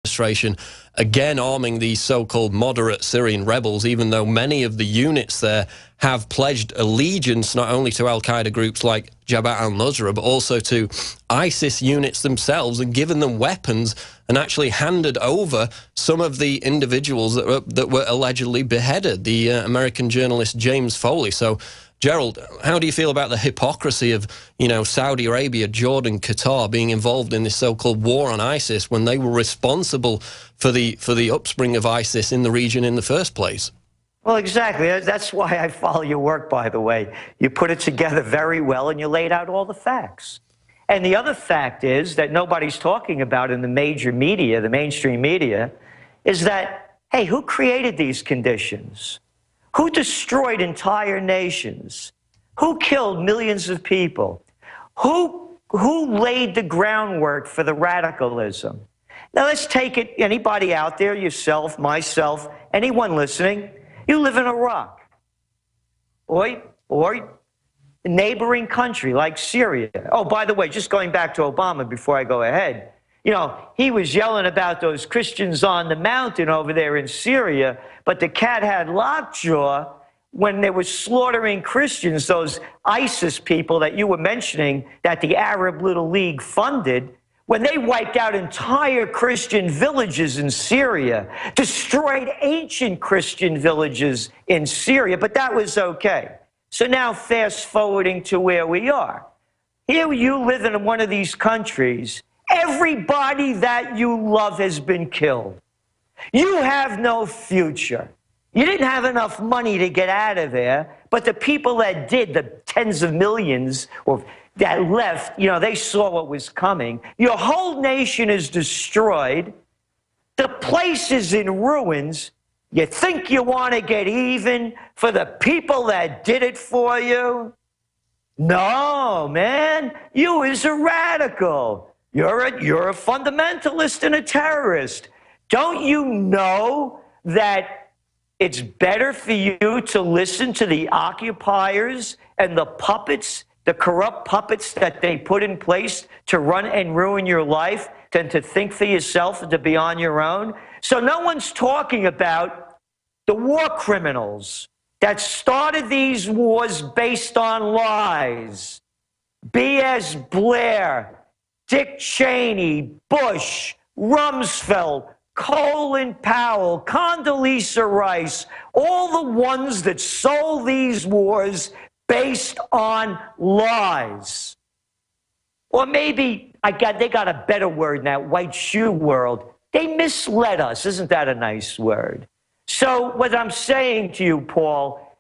administration again arming these so-called moderate Syrian rebels, even though many of the units there have pledged allegiance not only to al-Qaeda groups like Jabhat al-Nusra, but also to ISIS units themselves, and given them weapons and actually handed over some of the individuals that were allegedly beheaded, the American journalist James Foley. So, Gerald, how do you feel about the hypocrisy of, Saudi Arabia, Jordan, Qatar being involved in this so-called war on ISIS when they were responsible for the upspring of ISIS in the region in the first place? Well, exactly. That's why I follow your work, by the way. You put it together very well, and you laid out all the facts. And the other fact is that nobody's talking about in the major media, the mainstream media, is that, hey, who created these conditions? Who destroyed entire nations? Who killed millions of people? Who laid the groundwork for the radicalism? Now, let's take it, anybody out there, yourself, myself, anyone listening, you live in Iraq or a neighboring country like Syria. Oh, by the way, just going back to Obama before I go ahead, he was yelling about those Christians on the mountain over there in Syria, but the cat had lockjaw when they were slaughtering Christians, those ISIS people that you were mentioning that the Arab Little League funded. When they wiped out entire Christian villages in Syria, destroyed ancient Christian villages in Syria, but that was okay. So now fast forwarding to where we are. Here you live in one of these countries, everybody that you love has been killed. You have no future. You didn't have enough money to get out of there, but the people that did, the tens of millions or that left, they saw what was coming. Your whole nation is destroyed. The place is in ruins. You think you want to get even for the people that did it for you? No, man. You is a radical. You're a fundamentalist and a terrorist. Don't you know that it's better for you to listen to the occupiers and the puppets, the corrupt puppets that they put in place to run and ruin your life, than to think for yourself and to be on your own? So no one's talking about the war criminals that started these wars based on lies. B.S. Blair, Dick Cheney, Bush, Rumsfeld, Colin Powell, Condoleezza Rice, all the ones that sold these wars based on lies. Or maybe they got a better word in that white shoe world. They misled us. Isn't that a nice word? So what I'm saying to you, Paul,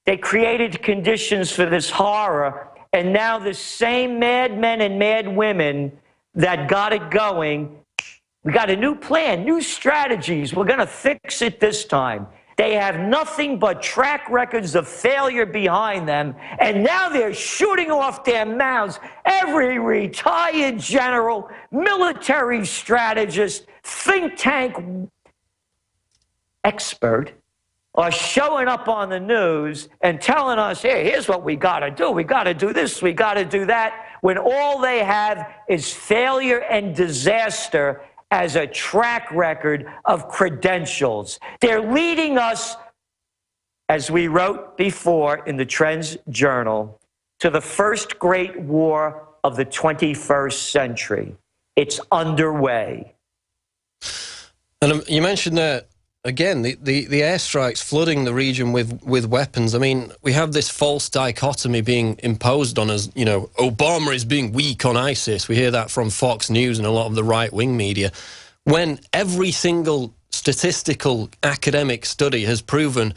they created conditions for this horror, and now the same madmen and mad women that got it going, we got a new plan, new strategies. We're going to fix it this time. They have nothing but track records of failure behind them, and now they're shooting off their mouths. Every retired general, military strategist, think tank expert are showing up on the news and telling us, hey, here's what we got to do. We got to do this, we got to do that, when all they have is failure and disaster as a track record of credentials. They're leading us, as we wrote before in the Trends Journal, to the first great war of the 21st century. It's underway. And you mentioned that, again, the airstrikes flooding the region with weapons. I mean, we have this false dichotomy being imposed on us. Obama is being weak on ISIS. We hear that from Fox News and a lot of the right-wing media, when every single statistical academic study has proven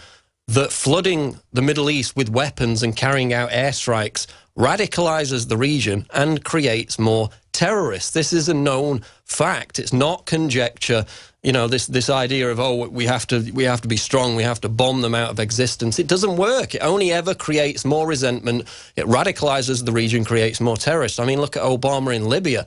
that flooding the Middle East with weapons and carrying out airstrikes radicalizes the region and creates more terrorists. This is a known fact. It's not conjecture. This idea of, oh, we have to be strong, we have to bomb them out of existence. It doesn't work. It only ever creates more resentment. It radicalizes the region, creates more terrorists. I mean, look at Obama in Libya,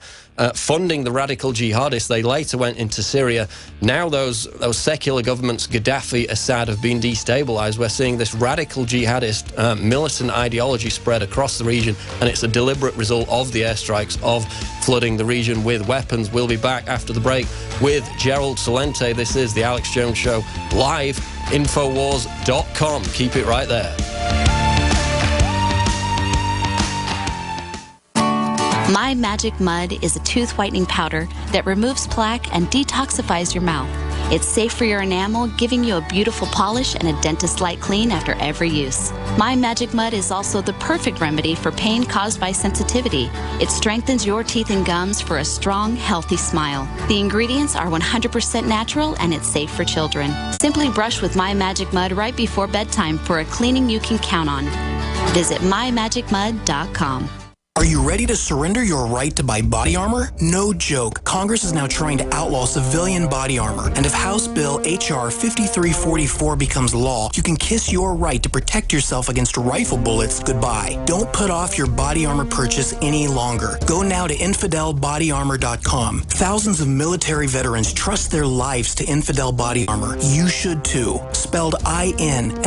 funding the radical jihadists. They later went into Syria. Now those secular governments, Gaddafi, Assad, have been destabilized. We're seeing this radical jihadist militant ideology spread across the region, and it's a deliberate result of the airstrikes, of flooding the region with weapons. We'll be back after the break with Gerald Celente. This is the Alex Jones Show, live, Infowars.com. Keep it right there. My Magic Mud is a tooth whitening powder that removes plaque and detoxifies your mouth. It's safe for your enamel, giving you a beautiful polish and a dentist-like clean after every use. My Magic Mud is also the perfect remedy for pain caused by sensitivity. It strengthens your teeth and gums for a strong, healthy smile. The ingredients are 100% natural and it's safe for children. Simply brush with My Magic Mud right before bedtime for a cleaning you can count on. Visit mymagicmud.com. Are you ready to surrender your right to buy body armor? No joke. Congress is now trying to outlaw civilian body armor. And if House Bill H.R. 5344 becomes law, you can kiss your right to protect yourself against rifle bullets goodbye. Don't put off your body armor purchase any longer. Go now to infidelbodyarmor.com. Thousands of military veterans trust their lives to Infidel Body Armor. You should too. Spelled INFIDEL.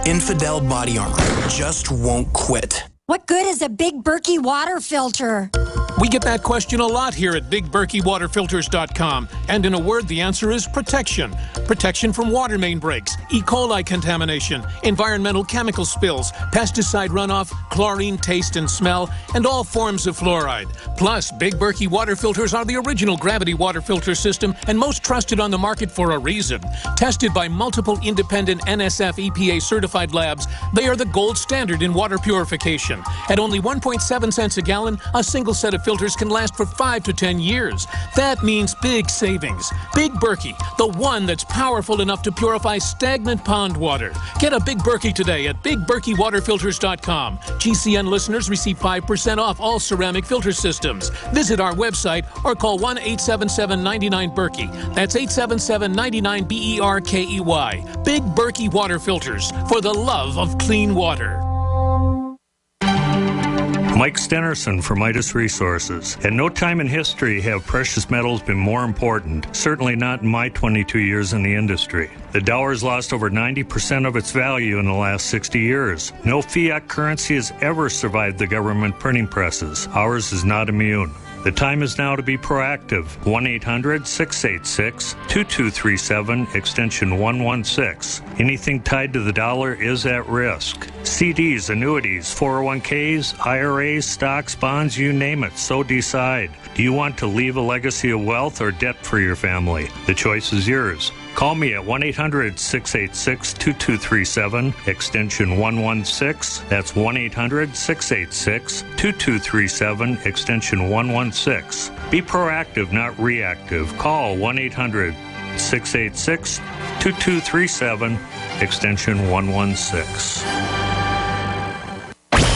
Infidel Body Armor. Just won't quit. What good is a Big Berkey water filter? We get that question a lot here at BigBerkeyWaterFilters.com. And in a word, the answer is protection. Protection from water main breaks, E. coli contamination, environmental chemical spills, pesticide runoff, chlorine taste and smell, and all forms of fluoride. Plus, Big Berkey water filters are the original gravity water filter system and most trusted on the market for a reason. Tested by multiple independent NSF EPA certified labs, they are the gold standard in water purification. At only 1.7 cents a gallon, a single set of filters can last for 5 to 10 years. That means big savings. Big Berkey, the one that's powerful enough to purify stagnant pond water. Get a Big Berkey today at BigBerkeyWaterFilters.com. GCN listeners receive 5% off all ceramic filter systems. Visit our website or call 1-877-99-BERKEY. That's 877-99-BERKEY. Big Berkey Water Filters, for the love of clean water. Mike Stenerson for Midas Resources. At no time in history have precious metals been more important, certainly not in my 22 years in the industry. The dollar has lost over 90% of its value in the last 60 years. No fiat currency has ever survived the government printing presses. Ours is not immune. The time is now to be proactive. 1-800-686-2237, extension 116. Anything tied to the dollar is at risk. CDs, annuities, 401ks, IRAs, stocks, bonds, you name it, so decide. Do you want to leave a legacy of wealth or debt for your family? The choice is yours. Call me at 1-800-686-2237, extension 116. That's 1-800-686-2237, extension 116. Be proactive, not reactive. Call 1-800-686-2237, extension 116.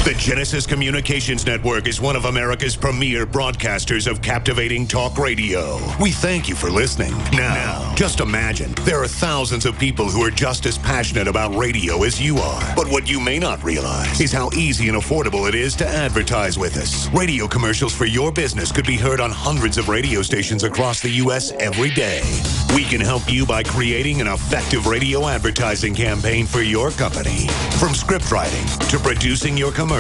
The Genesis Communications Network is one of America's premier broadcasters of captivating talk radio. We thank you for listening. Now, just imagine, there are thousands of people who are just as passionate about radio as you are. But what you may not realize is how easy and affordable it is to advertise with us. Radio commercials for your business could be heard on hundreds of radio stations across the U.S. every day. We can help you by creating an effective radio advertising campaign for your company. From script writing to producing your commercial,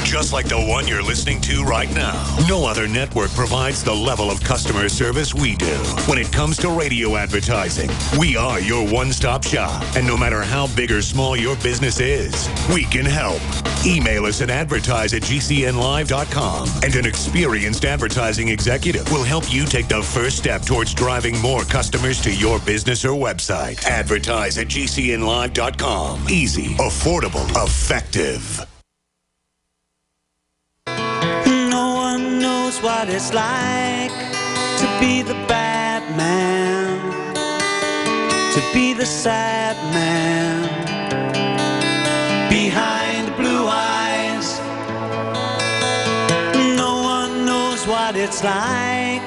just like the one you're listening to right now. No other network provides the level of customer service we do. When it comes to radio advertising, we are your one-stop shop. And no matter how big or small your business is, we can help. Email us at advertise@gcnlive.com, and an experienced advertising executive will help you take the first step towards driving more customers to your business or website. Advertise@gcnlive.com. Easy, affordable, effective. What it's like to be the bad man, to be the sad man behind blue eyes. No one knows what it's like.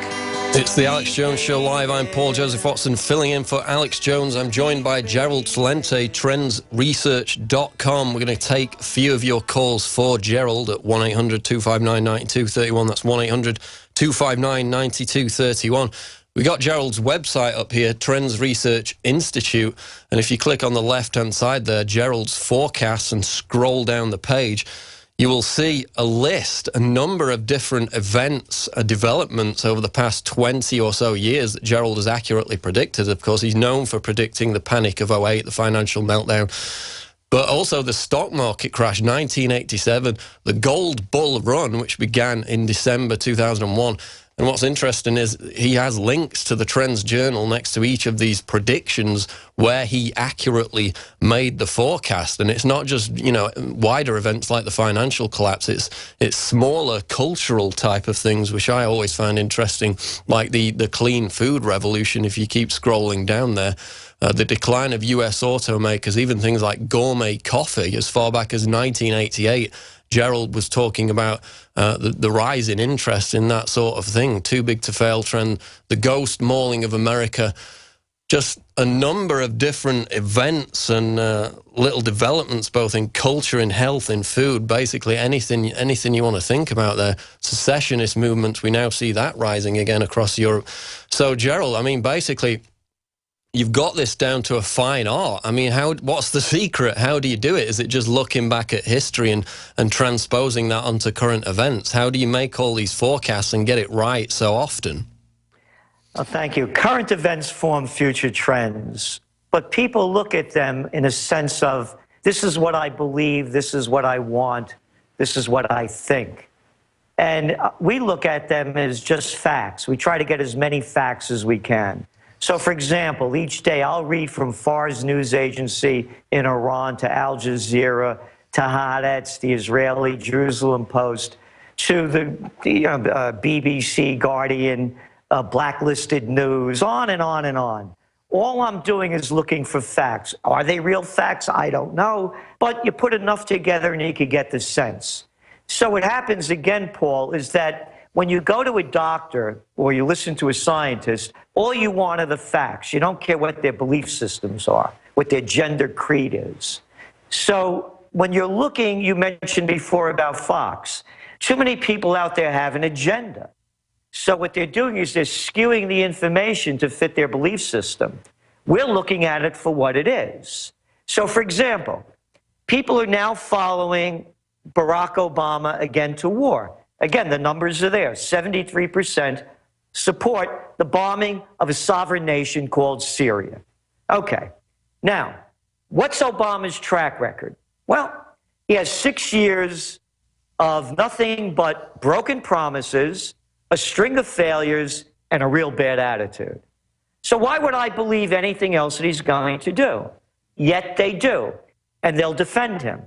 It's the Alex Jones Show live. I'm Paul Joseph Watson, filling in for Alex Jones. I'm joined by Gerald Celente, trendsresearch.com. We're going to take a few of your calls for Gerald at 1-800-259-9231. That's 1-800-259-9231. We got Gerald's website up here, Trends Research Institute, and if you click on the left-hand side there, Gerald's forecasts, and scroll down the page, you will see a number of different events, developments over the past 20 or so years that Gerald has accurately predicted. Of course, he's known for predicting the panic of 2008, the financial meltdown, but also the stock market crash, 1987, the gold bull run, which began in December 2001. And what's interesting is he has links to the Trends Journal next to each of these predictions where he accurately made the forecast. And it's not just, you know, wider events like the financial collapse. It's smaller cultural type of things, which I always find interesting, like the clean food revolution, if you keep scrolling down there. The decline of US automakers, even things like gourmet coffee, as far back as 1988. Gerald was talking about the rise in interest in that sort of thing, too big to fail trend, the ghost mauling of America, just a number of different events and little developments, both in culture, in health, in food, basically anything you want to think about there. Secessionist movements, we now see that rising again across Europe. So, Gerald, I mean, basically, you've got this down to a fine art. I mean, what's the secret? How do you do it? Is it just looking back at history and transposing that onto current events? How do you make all these forecasts and get it right so often? Well, thank you. Current events form future trends, but people look at them in a sense of, this is what I believe, this is what I want, this is what I think. And we look at them as just facts. We try to get as many facts as we can. So, for example, each day I'll read from Fars News Agency in Iran to Al Jazeera to Haaretz, the Israeli Jerusalem Post, to the BBC, Guardian, blacklisted news, on and on and on. All I'm doing is looking for facts. Are they real facts? I don't know. But you put enough together and you can get the sense. So what happens again, Paul, is that when you go to a doctor or you listen to a scientist, all you want are the facts. You don't care what their belief systems are, what their gender creed is. So when you're looking, you mentioned before about Fox, too many people out there have an agenda. So what they're doing is they're skewing the information to fit their belief system. We're looking at it for what it is. So, for example, people are now following Barack Obama again to war. Again, the numbers are there. 73% support the bombing of a sovereign nation called Syria. Okay. Now, what's Obama's track record? Well, he has 6 years of nothing but broken promises, a string of failures, and a real bad attitude. So why would I believe anything else that he's going to do? Yet they do, and they'll defend him.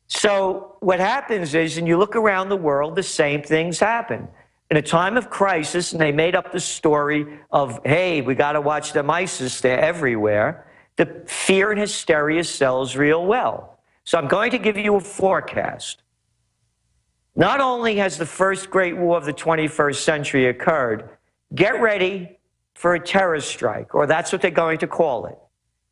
So what happens is, and you look around the world, the same things happen. In a time of crisis, and they made up the story of, hey, we got to watch them ISIS, they're everywhere, the fear and hysteria sells real well. So I'm going to give you a forecast. Not only has the first great war of the 21st century occurred, get ready for a terror strike, or that's what they're going to call it.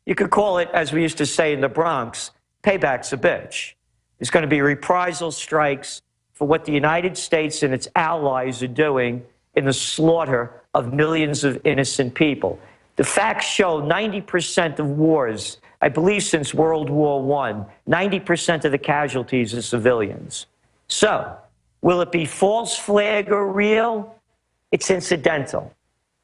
You could call it, as we used to say in the Bronx, payback's a bitch. There's going to be reprisal strikes for what the United States and its allies are doing in the slaughter of millions of innocent people. The facts show 90% of wars, I believe since World War I, 90% of the casualties are civilians. So, will it be false flag or real? It's incidental.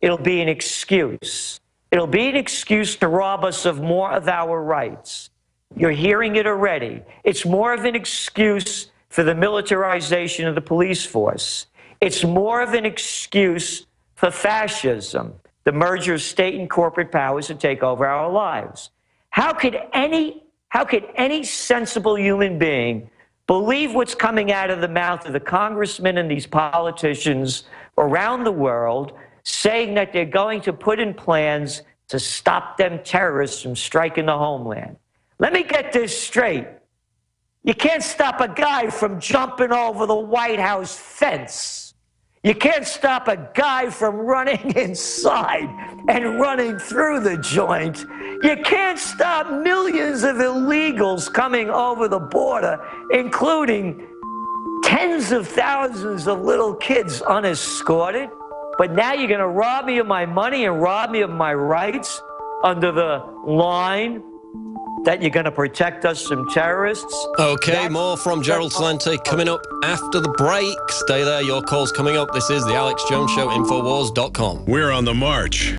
It'll be an excuse. It'll be an excuse to rob us of more of our rights. You're hearing it already. It's more of an excuse for the militarization of the police force. It's more of an excuse for fascism, the merger of state and corporate powers to take over our lives. How could any sensible human being believe what's coming out of the mouth of the congressmen and these politicians around the world saying that they're going to put in plans to stop them terrorists from striking the homeland? Let me get this straight. You can't stop a guy from jumping over the White House fence. You can't stop a guy from running inside and running through the joint. You can't stop millions of illegals coming over the border, including tens of thousands of little kids unescorted. But now you're going to rob me of my money and rob me of my rights under the line that you're going to protect us from terrorists. Okay, more from Gerald Celente coming up after the break. Stay there, your call's coming up. This is the Alex Jones Show, Infowars.com. We're on the march.